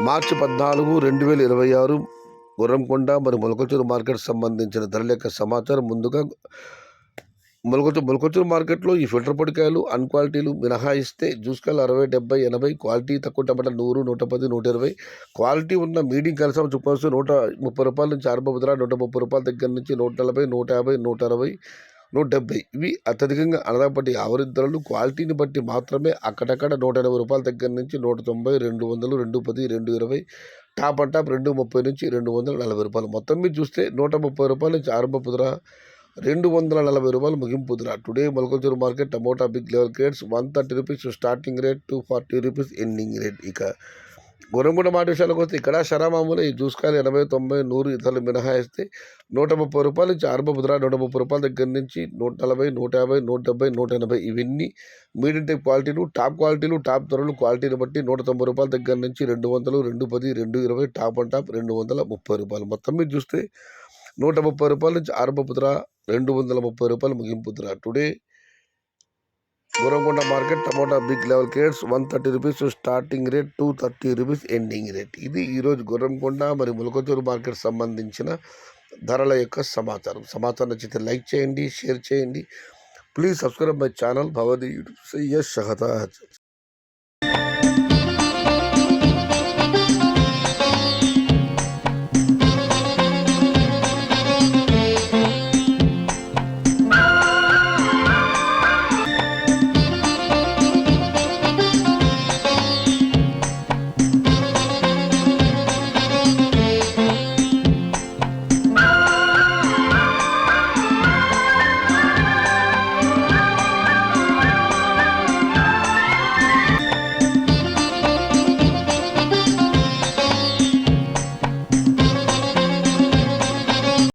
మార్చి 14, 2026 గుర్రంకొండ మరియు మొలకచూరు మార్కెట్ సంబంధించిన ధరల యొక్క సమాచారం. ముందుగా మొలకచూరు మార్కెట్లో ఈ ఫిల్టర్ పొడికాయలు అన్క్వాలిటీలు మినహాయిస్తే జ్యూస్కాయలు 60, 70, 80, క్వాలిటీ తక్కువ టమాటా 100, 110, 120, క్వాలిటీ ఉన్న మీడియం కలిసం చుక్కవస్తూ 130 రూపాయల నుంచి ఆరంభపుద్ర, 130 రూపాయల దగ్గర నుంచి 140, 150, 160, 170. ఇవి అత్యధికంగా అనదాపట్టి యావరేజ్ ధరలు. క్వాలిటీని బట్టి మాత్రమే అక్కడక్కడ 180 రూపాయల దగ్గర నుంచి 190, 200, 210, 220, టాప్ అండ్ టాప్ 230 నుంచి 240 రూపాయలు. మొత్తం మీద చూస్తే 130 రూపాయల నుంచి ఆరంభపుద్ర, 240 రూపాయలు ముగింపు ధర. Today Mulakalacheruvu market tomato big level grades 130 rupees starting rate, 240 rupees ending rate. ఇక గుర్రంకొండ మాట విషయాలకు వస్తే ఇక్కడ శరామామూలు ఈ జ్యూస్కాయలు 80, 90, 100 ఇతరులు మినహాయిస్తే 130 రూపాయల నుంచి ఆరంభపుద్ర, 130 రూపాయల దగ్గర నుంచి 140, 150, 170, 180. ఇవన్నీ మీడియం టైప్ క్వాలిటీలు. టాప్ క్వాలిటీలు, టాప్ ధరలు క్వాలిటీని బట్టి 190 రూపాయల దగ్గర నుంచి 200, 210, 220, టాప్ అండ్ టాప్ 230 రూపాయలు. మొత్తం మీద చూస్తే 130 రూపాయల నుంచి ఆరంభపుద్ర, 230 రూపాయలు ముగింపు ధర. Today Gurramkonda market tomato big level grades 130 rupees starting rate, 230 rupees ending rate. ఇది ఈరోజు గుర్రంకొండ మరియు మొలకచూరు మార్కెట్ సంబంధించిన ధరల యొక్క సమాచారం. నచ్చితే లైక్ చేయండి, షేర్ చేయండి. ప్లీజ్ సబ్స్క్రైబ్ మై ఛానల్ భవది యూట్యూబ్ से यश